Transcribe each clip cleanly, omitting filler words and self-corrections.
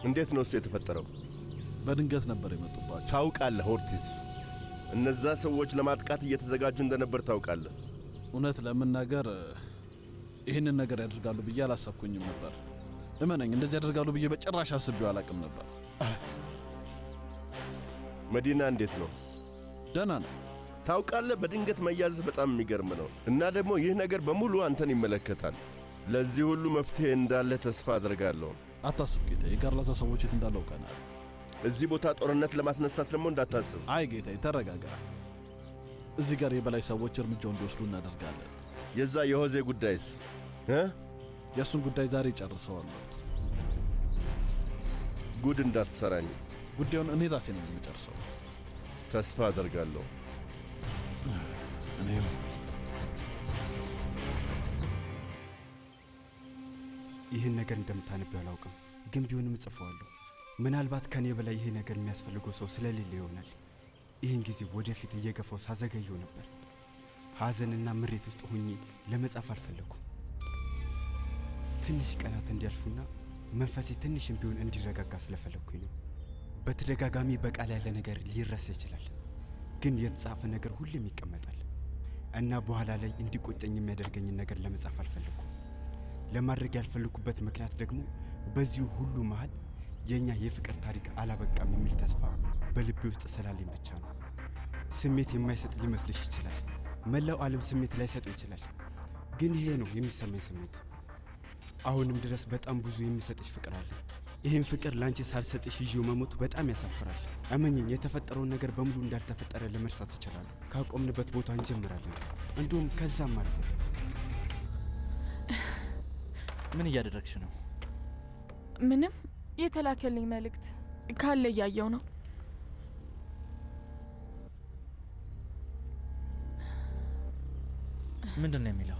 እንዴት ነው እሱ የተፈጠረው? በድንገት ነበር የመጡባቸው። ታውቃለህ ኦርቲዝ፣ እነዛ ሰዎች ለማጥቃት እየተዘጋጁ እንደነበር ታውቃለህ። እውነት ለመናገር ይህንን ነገር ያደርጋሉ ብዬ አላሰብኩኝም ነበር። እመነኝ፣ እንደዚህ ያደርጋሉ ብዬ በጭራሽ አስቤው አላቅም ነበር። መዲና እንዴት ነው? ደህና ነው። ታውቃለህ፣ በድንገት መያዝህ በጣም የሚገርም ነው። እና ደግሞ ይህ ነገር በሙሉ አንተን ይመለከታል። ለዚህ ሁሉ መፍትሄ እንዳለ ተስፋ አድርጋለሁ። አታስብ ጌታ፣ የጋርላታ ሰዎች የት እንዳለው ቀናል። እዚህ ቦታ ጦርነት ለማስነሳት ደግሞ እንዳታስብ። አይ ጌታ፣ ተረጋጋ። እዚህ ጋር የበላይ ሰዎች እርምጃው እንዲወስዱ እናደርጋለን። የዛ የሆዜ ጉዳይስ? የእሱን ጉዳይ ዛሬ ጨርሰዋለሁ። ጉድ እንዳትሰራኝ። ጉዳዩን እኔ ራሴ ነው የምጨርሰው። ተስፋ አደርጋለሁ። እኔም ይህን ነገር እንደምታነቢው አላውቅም፣ ግን ቢሆንም እጽፈዋለሁ። ምናልባት ከኔ በላይ ይሄ ነገር የሚያስፈልገው ሰው ስለሌለ ይሆናል። ይህን ጊዜ ወደፊት እየገፋው ሳዘገየው ነበር። ሐዘንና ምሬት ውስጥ ሆኜ ለመጻፍ አልፈለኩም። ትንሽ ቀናት እንዲያልፉና መንፈሴ ትንሽም ቢሆን እንዲረጋጋ ስለፈለግኩኝ ነው። በተደጋጋሚ በቃል ያለ ነገር ሊረሳ ይችላል፣ ግን የተጻፈ ነገር ሁሌም ይቀመጣል እና በኋላ ላይ እንዲቆጨኝ የሚያደርገኝን ነገር ለመጻፍ አልፈለኩም። ለማድረግ ያልፈለኩበት ምክንያት ደግሞ በዚሁ ሁሉ መሃል የኛ የፍቅር ታሪክ አላበቃም የሚል ተስፋ በልቤ ውስጥ ስላለኝ ብቻ ነው። ስሜት የማይሰጥ ሊመስልሽ ይችላል። መላው ዓለም ስሜት ላይሰጥ ይችላል፣ ግን ይሄ ነው የሚሰማኝ ስሜት። አሁንም ድረስ በጣም ብዙ የሚሰጥሽ ፍቅር አለ። ይህን ፍቅር ላንቺ ሳልሰጥሽ ይዤው መሞት በጣም ያሳፍራል። እመኝኝ፣ የተፈጠረውን ነገር በሙሉ እንዳልተፈጠረ ለመርሳት እችላለሁ። ካቆምንበት ቦታ እንጀምራለን፣ እንዲሁም ከዛም አልፎ። ምን እያደረግሽ ነው? ምንም፣ የተላከልኝ መልእክት ካለ እያየው ነው። ምንድን ነው የሚለው?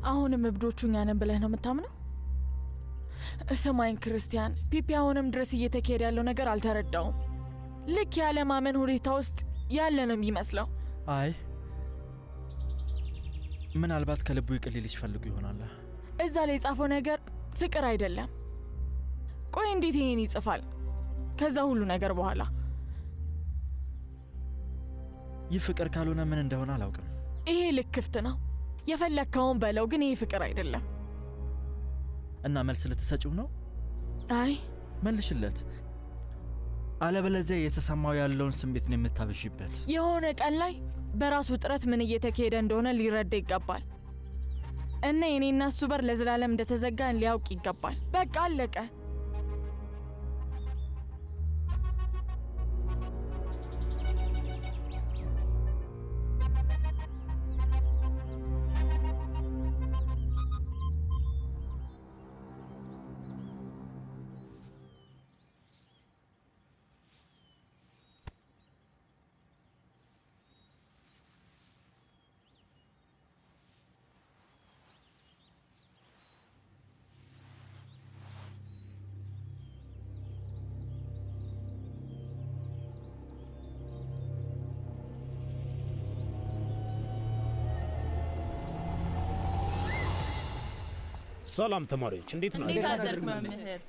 አሁንም እብዶቹ እኛ ነን ብለህ ነው የምታምነው? ሰማይን ክርስቲያን፣ ፒፒ አሁንም ድረስ እየተካሄደ ያለው ነገር አልተረዳውም። ልክ ያለ ማመን ሁኔታ ውስጥ ያለ ነው የሚመስለው። አይ ምናልባት ከልቡ ይቅር ሊልሽ ፈልጉ ይሆናል። እዛ ላይ የጻፈው ነገር ፍቅር አይደለም። ቆይ እንዴት ይሄን ይጽፋል? ከዛ ሁሉ ነገር በኋላ ይህ ፍቅር ካልሆነ ምን እንደሆነ አላውቅም። ይሄ ልክፍት ነው። የፈለከውን በለው፣ ግን ይሄ ፍቅር አይደለም። እና መልስ ልትሰጪው ነው? አይ መልሽለት፣ አለበለዚያ የተሰማው ያለውን ስሜት ነው የምታበሽበት። የሆነ ቀን ላይ በራሱ ጥረት ምን እየተካሄደ እንደሆነ ሊረዳ ይገባል እና የኔና እሱ በር ለዘላለም እንደተዘጋን ሊያውቅ ይገባል። በቃ አለቀ። ሰላም ተማሪዎች፣ እንዴት ናችሁ? እንዴት አደርክ መምህር?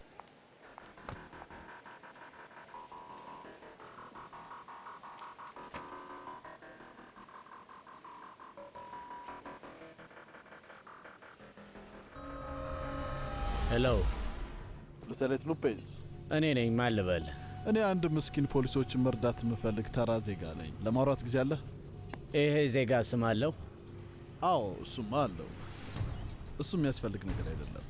ሄሎ፣ ሌተናንት ሎፔዝ እኔ ነኝ። ማን ልበል? እኔ አንድ ምስኪን ፖሊሶችን መርዳት የምፈልግ ተራ ዜጋ ነኝ። ለማውራት ጊዜ አለ? ይሄ ዜጋ ስም አለው? አዎ እሱማ አለው። እሱ የሚያስፈልግ ነገር አይደለም።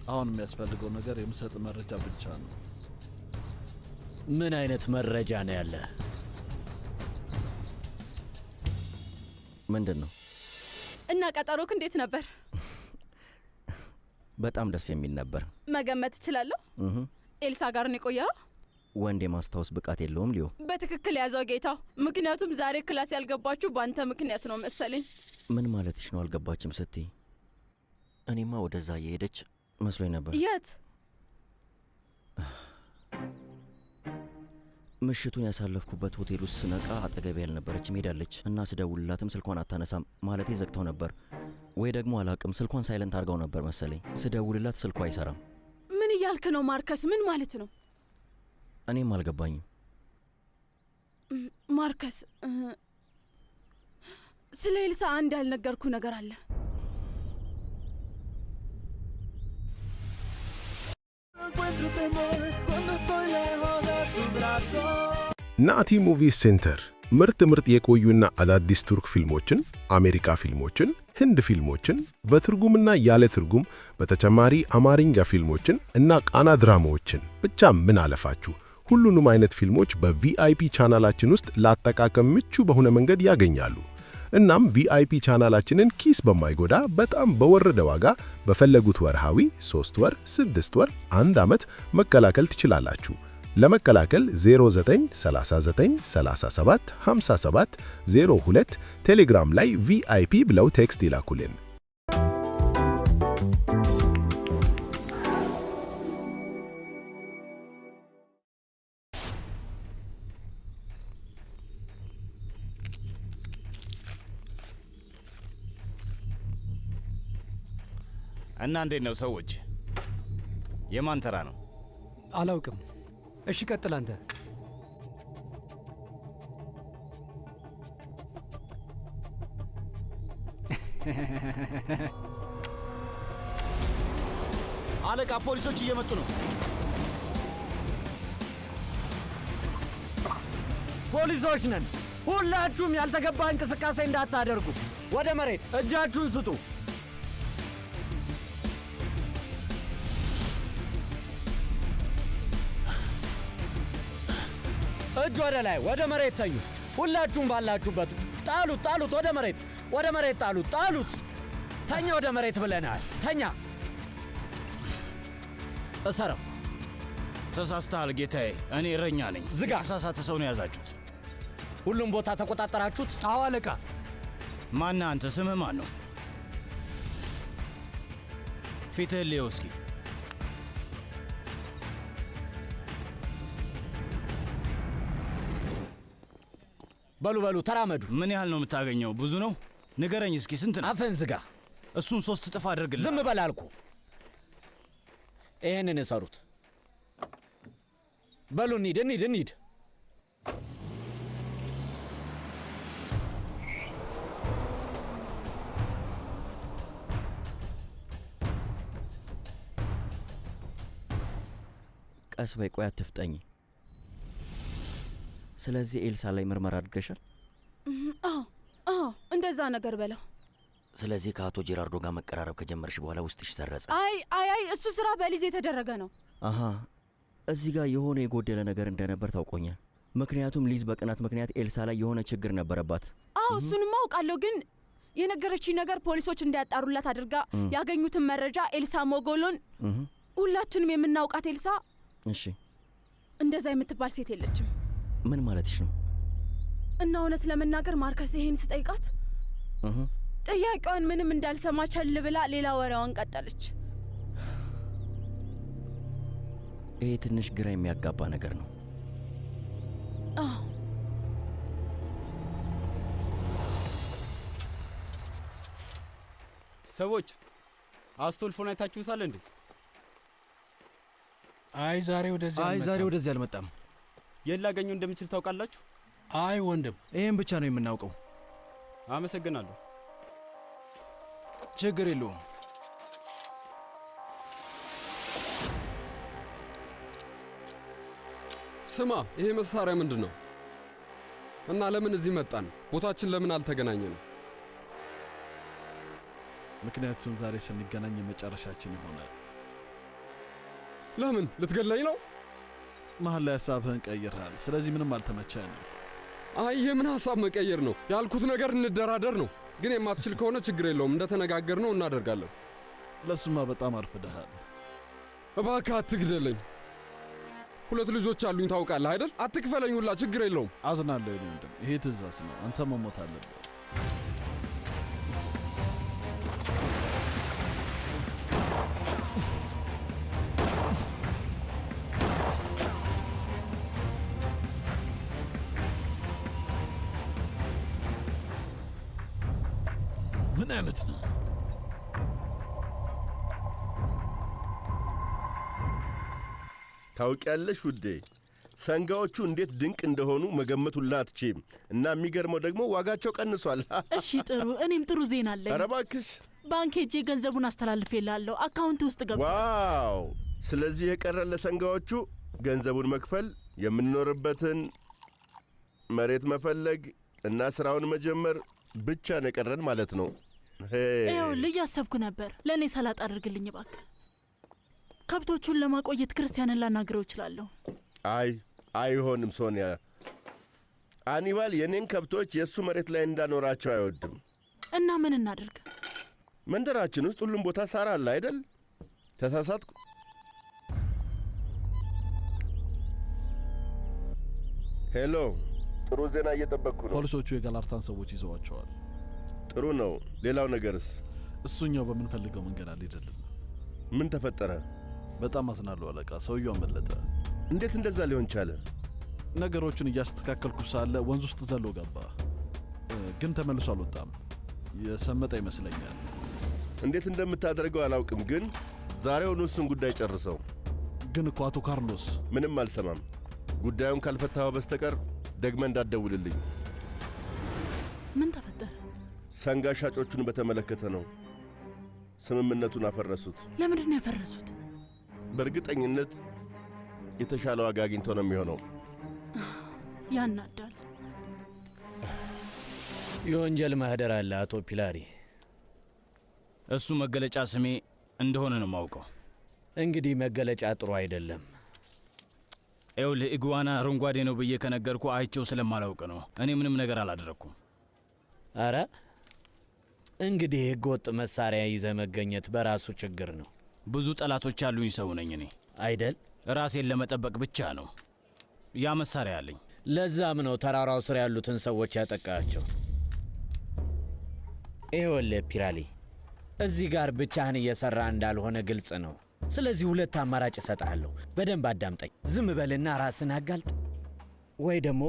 አሁን የሚያስፈልገው ነገር የምሰጥ መረጃ ብቻ ነው። ምን አይነት መረጃ ነው ያለ? ምንድን ነው? እና ቀጠሮክ እንዴት ነበር? በጣም ደስ የሚል ነበር። መገመት እችላለሁ። ኤልሳ ጋር ነው የቆየኸው? ወንድ የማስታወስ ብቃት የለውም ሊዮ። በትክክል ያዘው ጌታው። ምክንያቱም ዛሬ ክላስ ያልገባችሁ በአንተ ምክንያት ነው መሰለኝ። ምን ማለትሽ ነው? አልገባችም ስትይ? እኔማ ወደዛ እየሄደች መስሎኝ ነበር። የት? ምሽቱን ያሳለፍኩበት ሆቴል ውስጥ ስነቃ አጠገቤ ያልነበረችም ሄዳለች እና ስደውልላትም ስልኳን አታነሳም። ማለቴ ዘግተው ነበር ወይ ደግሞ አላቅም። ስልኳን ሳይለንት አድርገው ነበር መሰለኝ። ስደውልላት ስልኳ አይሰራም። ምን እያልክ ነው ማርከስ? ምን ማለት ነው? እኔም አልገባኝም። ማርከስ ስለ ኤልሳ አንድ ያልነገርኩ ነገር አለ። ናቲ ሙቪ ሴንተር ምርጥ የቆዩና አዳዲስ ቱርክ ፊልሞችን፣ አሜሪካ ፊልሞችን፣ ህንድ ፊልሞችን በትርጉምና ያለ ትርጉም በተጨማሪ አማርኛ ፊልሞችን እና ቃና ድራማዎችን ብቻ ምን አለፋችሁ ሁሉንም አይነት ፊልሞች በቪአይፒ ቻናላችን ውስጥ ለአጠቃቀም ምቹ በሆነ መንገድ ያገኛሉ። እናም ቪአይፒ ቻናላችንን ኪስ በማይጎዳ በጣም በወረደ ዋጋ በፈለጉት ወርሃዊ 3 ወር፣ 6 ወር፣ 1 ዓመት መከላከል ትችላላችሁ። ለመከላከል 0999375702 ቴሌግራም ላይ ቪአይፒ ብለው ቴክስት ይላኩልን። እና እንዴት ነው ሰዎች? የማን ተራ ነው? አላውቅም። እሺ ቀጥል አንተ። አለቃ፣ ፖሊሶች እየመጡ ነው። ፖሊሶች ነን። ሁላችሁም ያልተገባ እንቅስቃሴ እንዳታደርጉ። ወደ መሬት እጃችሁን ስጡ። እጅ ወደ ላይ፣ ወደ መሬት ተኙ። ሁላችሁም ባላችሁበት ጣሉት፣ ጣሉት፣ ወደ መሬት፣ ወደ መሬት ጣሉት፣ ጣሉት። ተኛ፣ ወደ መሬት ብለናል። ተኛ። እሰረው። ተሳስተሃል ጌታዬ፣ እኔ እረኛ ነኝ። ዝጋ። ተሳሳተ ሰው ነው የያዛችሁት። ሁሉም ቦታ ተቆጣጠራችሁት? አዎ አለቃ። ማነህ አንተ? ስምህ ማን ነው? ፊትህን ልየው እስኪ። በሉ በሉ ተራመዱ። ምን ያህል ነው የምታገኘው? ብዙ ነው? ንገረኝ እስኪ ስንት ነው? አፈን ዝጋ። እሱን 3 እጥፍ አድርግልህ። ዝም በል አልኩ። ይሄንን እሰሩት። በሉ እንሂድ፣ እንሂድ፣ እንሂድ። ቀስ በይ፣ ቆይ አትፍጠኝ። ስለዚህ ኤልሳ ላይ ምርመራ አድርገሻል? አዎ እንደዛ ነገር በለው። ስለዚህ ከአቶ ጄራርዶ ጋር መቀራረብ ከጀመርሽ በኋላ ውስጥሽ ሰረጸ? አይ እሱ ስራ በሊዝ የተደረገ ነው። አሃ፣ እዚህ ጋር የሆነ የጎደለ ነገር እንደነበር ታውቆኛል። ምክንያቱም ሊዝ በቅናት ምክንያት ኤልሳ ላይ የሆነ ችግር ነበረባት። አዎ እሱንም አውቃለሁ፣ ግን የነገረችኝ ነገር ፖሊሶች እንዲያጣሩላት አድርጋ ያገኙትን መረጃ ኤልሳ ሞጎሎን፣ ሁላችንም የምናውቃት ኤልሳ። እሺ፣ እንደዛ የምትባል ሴት የለችም። ምን ማለትሽ ነው? እና እውነት ለመናገር ማርከስ ይሄን ስጠይቃት ጥያቄዋን ምንም እንዳልሰማ ቸል ብላ ሌላ ወሬዋን ቀጠለች። ይሄ ትንሽ ግራ የሚያጋባ ነገር ነው። ሰዎች አስቶልፎን አይታችሁታል እንዴ? አይ ዛሬ ወደዚህ አልመጣም። የት ላገኘው እንደምችል ታውቃላችሁ? አይ ወንድም፣ ይሄን ብቻ ነው የምናውቀው። አመሰግናለሁ። ችግር የለውም። ስማ፣ ይሄ መሳሪያ ምንድን ነው? እና ለምን እዚህ መጣን? ቦታችን ለምን አልተገናኘንም? ምክንያቱም ዛሬ ስንገናኝ የመጨረሻችን ይሆናል። ለምን? ልትገለኝ ነው? መሀል ላይ ሀሳብህን ቀይርሃል። ስለዚህ ምንም አልተመቸንም። አይ የምን ሀሳብ መቀየር ነው? ያልኩት ነገር እንደራደር ነው። ግን የማትችል ከሆነ ችግር የለውም። እንደተነጋገር ነው እናደርጋለን። ለሱማ በጣም አርፍደሃል። እባክህ አትግደለኝ። 2 ልጆች አሉኝ ታውቃለህ አይደል? አትክፈለኝ ሁላ ችግር የለውም። አዝናለሁ የኔ ወንድም፣ ይሄ ትእዛዝ ነው። አንተ መሞት አለብህ። ምን አይነት ነው? ታውቂያለሽ ውዴ፣ ሰንጋዎቹ እንዴት ድንቅ እንደሆኑ መገመት ሁላ አትችይም። እና የሚገርመው ደግሞ ዋጋቸው ቀንሷል። እሺ ጥሩ፣ እኔም ጥሩ ዜና አለኝ። ኧረ እባክሽ። ባንክ ሄጄ ገንዘቡን አስተላልፌልሃለሁ፣ አካውንት ውስጥ ገብቷል። ዋው! ስለዚህ የቀረን ለሰንጋዎቹ ገንዘቡን መክፈል፣ የምንኖርበትን መሬት መፈለግ እና ስራውን መጀመር ብቻ ነው የቀረን ማለት ነው። ይኸውልህ እያሰብኩ ነበር። ለእኔ ሰላጣ አድርግልኝ እባክህ። ከብቶቹን ለማቆየት ክርስቲያንን ላናግረው እችላለሁ። አይሆንም ሶኒያ። አኒባል የኔን ከብቶች የእሱ መሬት ላይ እንዳኖራቸው አይወድም። እና ምን እናድርግ? መንደራችን ውስጥ ሁሉም ቦታ ሳር አለ አይደል? ተሳሳትኩ? ሄሎ፣ ጥሩ ዜና እየጠበቅኩ ነው። ፖሊሶቹ የጋላርታን ሰዎች ይዘዋቸዋል። ጥሩ ነው። ሌላው ነገርስ? እሱኛው በምንፈልገው መንገድ አልሄደልንም። ምን ተፈጠረ? በጣም አዝናለሁ አለቃ። ሰውየው አመለጠ። እንዴት እንደዛ ሊሆን ቻለ? ነገሮቹን እያስተካከልኩ ሳለ ወንዝ ውስጥ ዘሎ ገባ፣ ግን ተመልሶ አልወጣም። የሰመጠ ይመስለኛል። እንዴት እንደምታደርገው አላውቅም፣ ግን ዛሬውኑ እሱን ጉዳይ ጨርሰው። ግን እኮ አቶ ካርሎስ። ምንም አልሰማም። ጉዳዩን ካልፈታኸው በስተቀር ደግመ እንዳትደውልልኝ። ምን ተፈጠረ? ሰንጋ ሻጮቹን በተመለከተ ነው። ስምምነቱን አፈረሱት። ለምንድን ነው ያፈረሱት? በእርግጠኝነት የተሻለ ዋጋ አግኝቶ ነው የሚሆነው። ያናዳል። የወንጀል ማህደር አለ አቶ ፒላሪ። እሱ መገለጫ ስሜ እንደሆነ ነው ማውቀው። እንግዲህ መገለጫ ጥሩ አይደለም። ይኸውልህ ኢጓና አረንጓዴ ነው ብዬ ከነገርኩ አይቼው ስለማላውቅ ነው። እኔ ምንም ነገር አላደረኩም። አረ እንግዲህ ህገወጥ መሳሪያ ይዘ መገኘት በራሱ ችግር ነው። ብዙ ጠላቶች ያሉኝ ሰው ነኝ እኔ አይደል? ራሴን ለመጠበቅ ብቻ ነው ያ መሳሪያ አለኝ። ለዛም ነው ተራራው ስር ያሉትን ሰዎች ያጠቃቸው። ይኸውልህ ፒራሊ፣ እዚህ ጋር ብቻህን እየሰራ እንዳልሆነ ግልጽ ነው። ስለዚህ ሁለት አማራጭ እሰጥሃለሁ። በደንብ አዳምጠኝ። ዝም በልና ራስን አጋልጥ፣ ወይ ደግሞ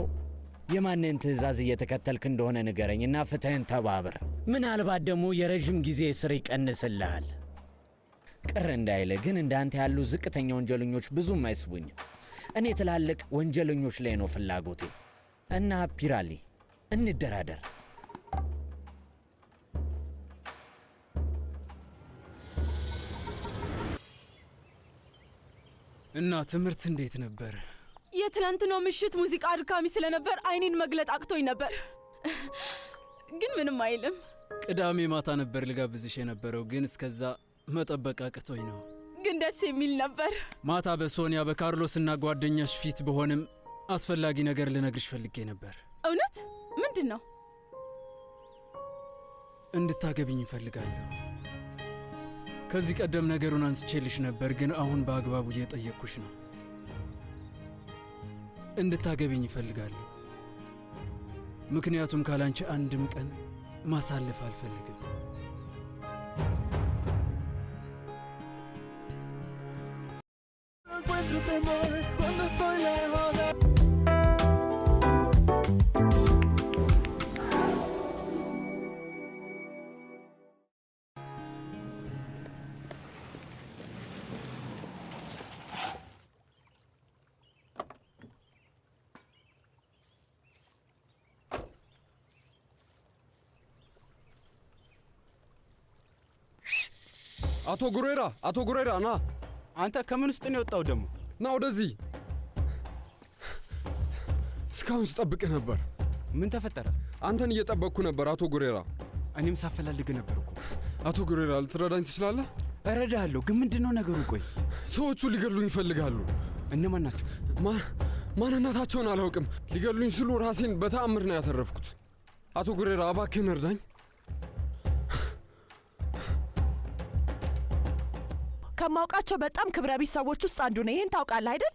የማንን ትእዛዝ እየተከተልክ እንደሆነ ንገረኝና ፍትህን ተባብር። ምናልባት ደግሞ የረዥም ጊዜ እስር ይቀንስልሃል። ቅር እንዳይለ ግን እንዳንተ ያሉ ዝቅተኛ ወንጀለኞች ብዙም አይስቡኝም። እኔ ትላልቅ ወንጀለኞች ላይ ነው ፍላጎቴ። እና ፒራሊ እንደራደር። እና ትምህርት እንዴት ነበር? የትላንትናው ምሽት ሙዚቃ አድካሚ ስለነበር አይኔን መግለጥ አቅቶኝ ነበር። ግን ምንም አይልም። ቅዳሜ ማታ ነበር ልጋብዝሽ የነበረው፣ ግን እስከዛ መጠበቅ አቅቶኝ ነው። ግን ደስ የሚል ነበር። ማታ በሶኒያ በካርሎስና ጓደኛሽ ፊት በሆንም አስፈላጊ ነገር ልነግርሽ ፈልጌ ነበር። እውነት? ምንድን ነው? እንድታገቢኝ እፈልጋለሁ። ከዚህ ቀደም ነገሩን አንስቼልሽ ነበር፣ ግን አሁን በአግባቡ እየጠየቅኩሽ ነው። እንድታገቢኝ እፈልጋለሁ። ምክንያቱም ካላንቺ አንድም ቀን ማሳለፍ አልፈልግም። አቶ ጉሬራ ና። አንተ ከምን ውስጥ ነው የወጣው ደግሞ? ና ወደዚህ። እስካሁን ስጠብቅህ ነበር። ምን ተፈጠረ? አንተን እየጠበቅኩ ነበር አቶ ጉሬራ። እኔም ሳፈላልግ ነበር እኮ። አቶ ጉሬራ ልትረዳኝ ትችላለህ? እረዳለሁ፣ ግን ምንድነው ነገሩ? ቆይ ሰዎቹ ሊገሉኝ ይፈልጋሉ። እነማን ናቸው? ማንነታቸውን አላውቅም። ሊገሉኝ ሲሉ ራሴን በተአምር ነው ያተረፍኩት። አቶ ጉሬራ እባክህን እርዳኝ። ከማውቃቸው በጣም ክብረ ቢስ ሰዎች ውስጥ አንዱ ነው። ይህን ታውቃለህ አይደል?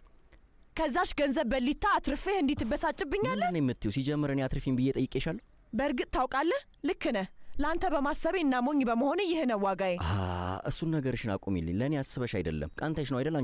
ከዛሽ ገንዘብ በሊታ አትርፌህ እንዲህ ትበሳጭብኛለህ? ምን የምትይው? ሲጀምር እኔ አትርፊኝ ብዬ ጠይቄሻለሁ። በእርግጥ ታውቃለህ፣ ልክ ነህ። ለአንተ በማሰቤ እና ሞኝ በመሆኔ ይህ ነው ዋጋዬ። እሱን ነገርሽን አቁሚልኝ። ለእኔ አስበሽ አይደለም፣ ቀንተሽ ነው አይደል?